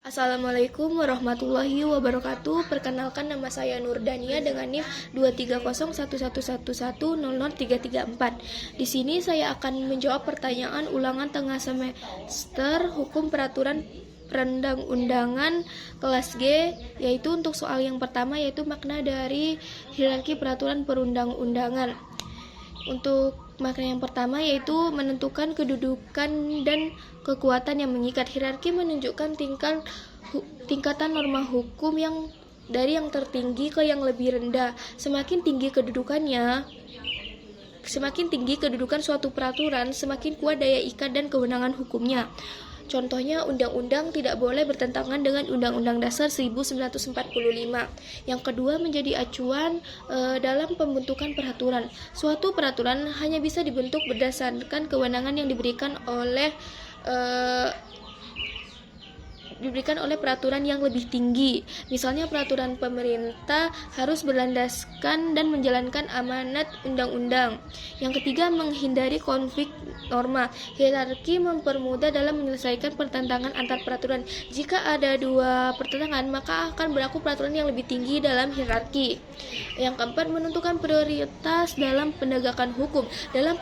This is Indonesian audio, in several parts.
Assalamualaikum warahmatullahi wabarakatuh. Perkenalkan, nama saya Nurdania dengan NIM 2301111000334. Di sini saya akan menjawab pertanyaan ulangan tengah semester Hukum Peraturan Perundang-undangan kelas G, yaitu untuk soal yang pertama, yaitu makna dari hierarki peraturan perundang-undangan. Untuk makna yang pertama yaitu menentukan kedudukan dan kekuatan yang mengikat. Hierarki menunjukkan tingkatan norma hukum yang dari yang tertinggi ke yang lebih rendah. Semakin tinggi kedudukan suatu peraturan, semakin kuat daya ikat dan kewenangan hukumnya. Contohnya, undang-undang tidak boleh bertentangan dengan Undang-Undang Dasar 1945. Yang kedua, menjadi acuan dalam pembentukan peraturan. Suatu peraturan hanya bisa dibentuk berdasarkan kewenangan yang diberikan oleh peraturan yang lebih tinggi. Misalnya, peraturan pemerintah harus berlandaskan dan menjalankan amanat undang-undang. Yang ketiga, menghindari konflik norma. Hierarki mempermudah dalam menyelesaikan pertentangan antar peraturan. Jika ada dua pertentangan, maka akan berlaku peraturan yang lebih tinggi dalam hierarki. Yang keempat, menentukan prioritas dalam penegakan hukum. Dalam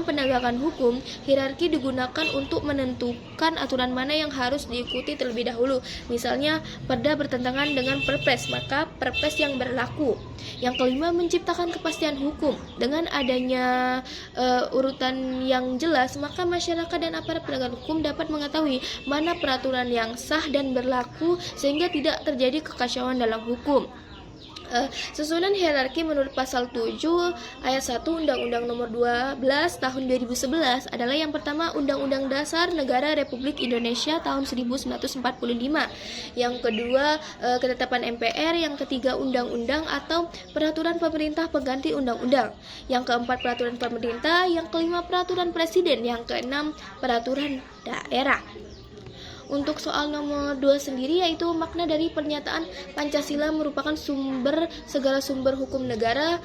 penegakan hukum, hierarki digunakan untuk menentukan aturan mana yang harus diikuti terlebih dahulu. Misalnya, perda bertentangan dengan perpres, maka perpres yang berlaku. Yang kelima, menciptakan kepastian hukum. Dengan adanya urutan yang jelas, maka masyarakat dan aparat penegak hukum dapat mengetahui mana peraturan yang sah dan berlaku sehingga tidak terjadi kekacauan dalam hukum. Susunan hierarki menurut pasal 7 ayat 1 Undang-Undang Nomor 12 Tahun 2011 adalah: yang pertama, Undang-Undang Dasar Negara Republik Indonesia tahun 1945. Yang kedua, ketetapan MPR. Yang ketiga, undang-undang atau peraturan pemerintah pengganti undang-undang. Yang keempat, peraturan pemerintah. Yang kelima, peraturan presiden. Yang keenam, peraturan daerah. Untuk soal nomor 2 sendiri, yaitu makna dari pernyataan Pancasila merupakan segala sumber hukum negara.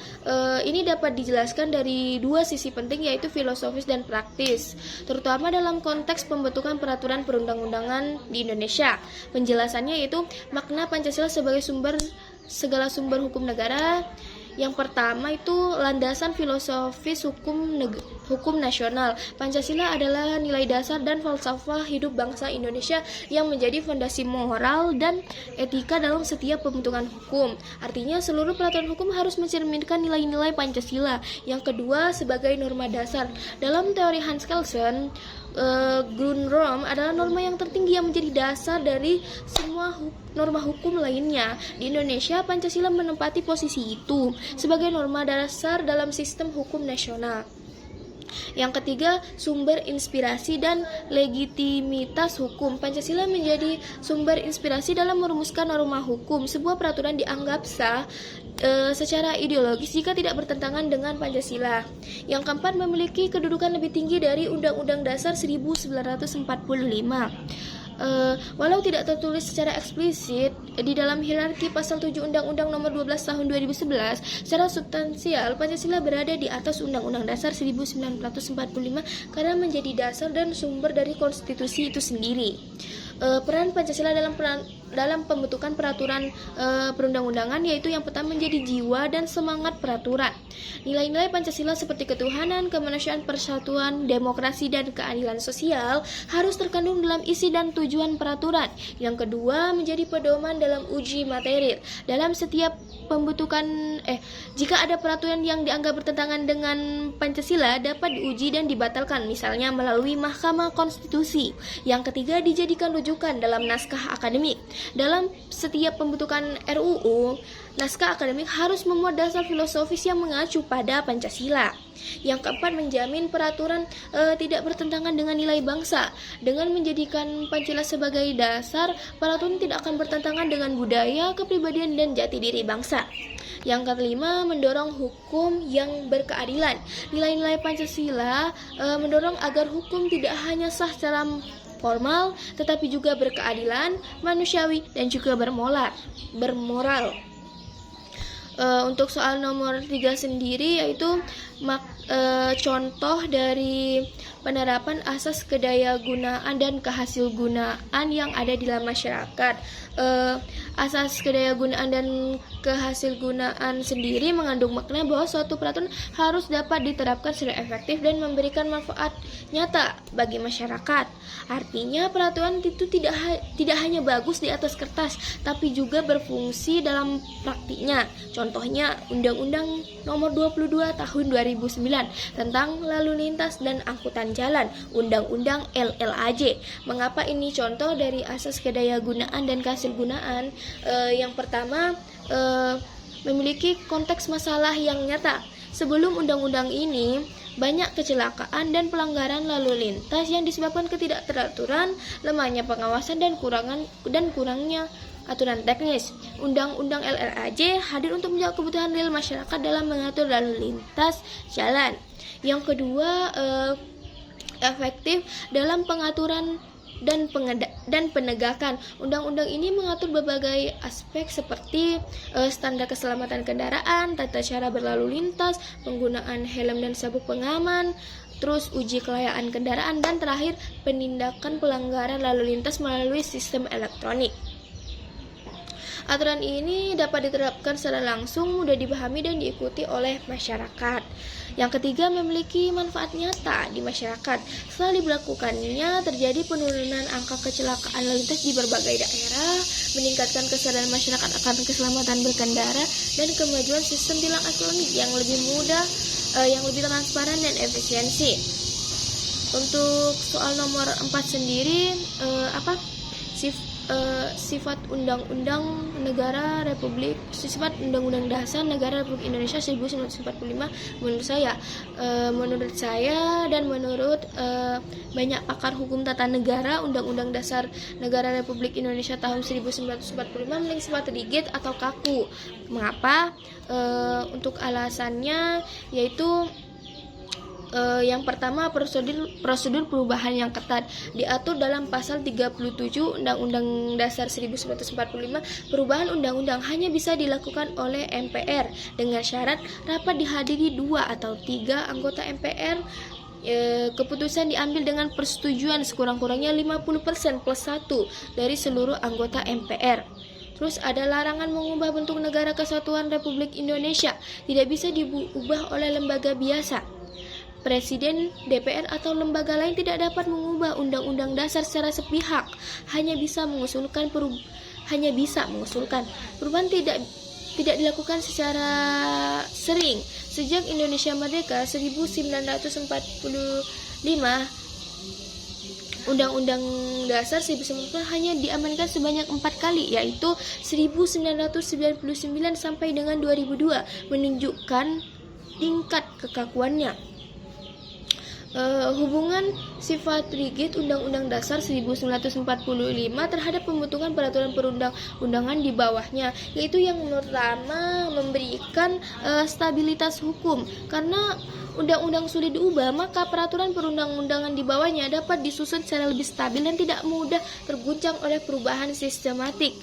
Ini dapat dijelaskan dari dua sisi penting, yaitu filosofis dan praktis, terutama dalam konteks pembentukan peraturan perundang-undangan di Indonesia. Penjelasannya yaitu makna Pancasila sebagai segala sumber hukum negara. Yang pertama itu landasan filosofis hukum nasional. Pancasila adalah nilai dasar dan falsafah hidup bangsa Indonesia yang menjadi fondasi moral dan etika dalam setiap pembentukan hukum. Artinya, seluruh peraturan hukum harus mencerminkan nilai-nilai Pancasila. Yang kedua, sebagai norma dasar. Dalam teori Hans Kelsen, Grundnorm adalah norma yang tertinggi yang menjadi dasar dari semua norma hukum lainnya. Di Indonesia, Pancasila menempati posisi itu sebagai norma dasar dalam sistem hukum nasional. Yang ketiga, sumber inspirasi dan legitimitas hukum. Pancasila menjadi sumber inspirasi dalam merumuskan norma hukum. Sebuah peraturan dianggap sah secara ideologis jika tidak bertentangan dengan Pancasila. Yang keempat, memiliki kedudukan lebih tinggi dari Undang-Undang Dasar 1945. Walau tidak tertulis secara eksplisit di dalam hierarki pasal 7 Undang-Undang Nomor 12 Tahun 2011, secara substansial Pancasila berada di atas Undang-Undang Dasar 1945 karena menjadi dasar dan sumber dari konstitusi itu sendiri. Peran Pancasila dalam pembentukan peraturan perundang-undangan, yaitu yang pertama, menjadi jiwa dan semangat peraturan. Nilai-nilai Pancasila seperti ketuhanan, kemanusiaan, persatuan, demokrasi, dan keadilan sosial harus terkandung dalam isi dan tujuan peraturan. Yang kedua, menjadi pedoman dalam uji material. Dalam setiap pembentukan jika ada peraturan yang dianggap bertentangan dengan Pancasila, dapat diuji dan dibatalkan, misalnya melalui Mahkamah Konstitusi. Yang ketiga, dijadikan rujukan dalam naskah akademik. Dalam setiap pembentukan RUU, naskah akademik harus memuat dasar filosofis yang mengacu pada Pancasila. Yang keempat, menjamin peraturan tidak bertentangan dengan nilai bangsa. Dengan menjadikan Pancasila sebagai dasar, peraturan tidak akan bertentangan dengan budaya, kepribadian, dan jati diri bangsa. Yang kelima, mendorong hukum yang berkeadilan. Nilai-nilai Pancasila mendorong agar hukum tidak hanya sah secara formal, tetapi juga berkeadilan, manusiawi, dan juga bermoral. Untuk soal nomor 3 sendiri, yaitu Contoh dari penerapan asas kedayagunaan dan kehasilgunaan yang ada di dalam masyarakat. Asas kedayagunaan dan kehasilgunaan sendiri mengandung makna bahwa suatu peraturan harus dapat diterapkan secara efektif dan memberikan manfaat nyata bagi masyarakat. Artinya peraturan itu tidak hanya bagus di atas kertas, tapi juga berfungsi dalam praktiknya. Contohnya Undang-Undang Nomor 22 Tahun 2009 tentang Lalu Lintas dan Angkutan Jalan, Undang-Undang LLAJ. Mengapa ini contoh dari asas kedayagunaan dan kehasilgunaan? Yang pertama, memiliki konteks masalah yang nyata. Sebelum undang-undang ini, banyak kecelakaan dan pelanggaran lalu lintas yang disebabkan ketidakteraturan, lemahnya pengawasan dan kurangnya aturan teknis. Undang-undang LLAJ hadir untuk menjawab kebutuhan real masyarakat dalam mengatur lalu lintas jalan. Yang kedua, efektif dalam pengaturan dan penegakan. Undang-undang ini mengatur berbagai aspek seperti standar keselamatan kendaraan, tata cara berlalu lintas, penggunaan helm dan sabuk pengaman, terus uji kelayakan kendaraan, dan terakhir penindakan pelanggaran lalu lintas melalui sistem elektronik. Aturan ini dapat diterapkan secara langsung, mudah dipahami dan diikuti oleh masyarakat. Yang ketiga, memiliki manfaat nyata di masyarakat. Setelah diberlakukannya, terjadi penurunan angka kecelakaan lalu lintas di berbagai daerah, meningkatkan kesadaran masyarakat akan keselamatan berkendara, dan kemajuan sistem tilang elektronik yang lebih mudah, yang lebih transparan dan efisiensi. Untuk soal nomor 4 sendiri, sifat Undang-Undang Dasar Negara Republik Indonesia 1945 menurut saya dan menurut banyak pakar hukum tata negara, Undang-Undang Dasar Negara Republik Indonesia tahun 1945 memiliki sifat rigid atau kaku. Mengapa? Untuk alasannya yaitu yang pertama, prosedur perubahan yang ketat diatur dalam pasal 37 Undang-Undang Dasar 1945. Perubahan undang-undang hanya bisa dilakukan oleh MPR dengan syarat rapat dihadiri 2 atau 3 anggota MPR. Keputusan diambil dengan persetujuan sekurang-kurangnya 50% plus 1 dari seluruh anggota MPR. Terus ada larangan mengubah bentuk negara kesatuan Republik Indonesia, tidak bisa diubah oleh lembaga biasa. Presiden, DPR atau lembaga lain tidak dapat mengubah undang-undang dasar secara sepihak, hanya bisa mengusulkan perubahan tidak dilakukan secara sering. Sejak Indonesia merdeka 1945, Undang-Undang Dasar 1945 hanya diamankan sebanyak 4 kali, yaitu 1999 sampai dengan 2002, menunjukkan tingkat kekakuannya. Hubungan sifat rigid Undang-Undang Dasar 1945 terhadap pembentukan peraturan perundang-undangan di bawahnya, yaitu yang pertama memberikan stabilitas hukum. Karena undang-undang sulit diubah, maka peraturan perundang-undangan di bawahnya dapat disusun secara lebih stabil dan tidak mudah terguncang oleh perubahan sistematik.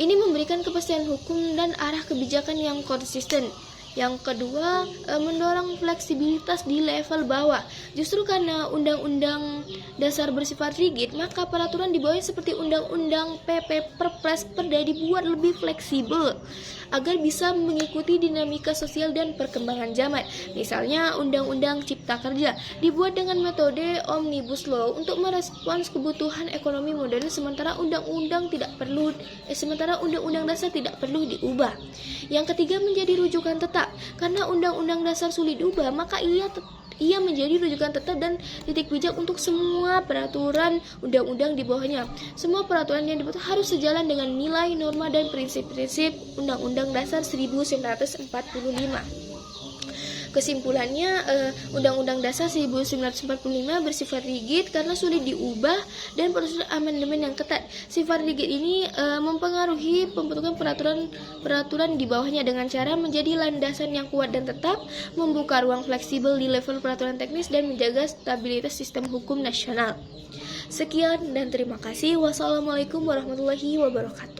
Ini memberikan kepastian hukum dan arah kebijakan yang konsisten. Yang kedua, mendorong fleksibilitas di level bawah. Justru karena undang-undang dasar bersifat rigid, maka peraturan di bawahnya seperti undang-undang PP, Perpres, Perda dibuat lebih fleksibel agar bisa mengikuti dinamika sosial dan perkembangan zaman. Misalnya, undang-undang Cipta Kerja dibuat dengan metode Omnibus Law untuk merespons kebutuhan ekonomi modern, sementara undang-undang dasar tidak perlu diubah. Yang ketiga, menjadi rujukan tetap. Karena undang-undang dasar sulit diubah, maka ia menjadi rujukan tetap dan titik pijak untuk semua peraturan undang-undang di bawahnya. Semua peraturan yang dibuat harus sejalan dengan nilai, norma, dan prinsip-prinsip Undang-Undang Dasar 1945. Kesimpulannya, Undang-Undang Dasar 1945 bersifat rigid karena sulit diubah dan prosedur amandemen yang ketat. Sifat rigid ini mempengaruhi pembentukan peraturan di bawahnya dengan cara menjadi landasan yang kuat dan tetap, membuka ruang fleksibel di level peraturan teknis, dan menjaga stabilitas sistem hukum nasional. Sekian dan terima kasih. Wassalamualaikum warahmatullahi wabarakatuh.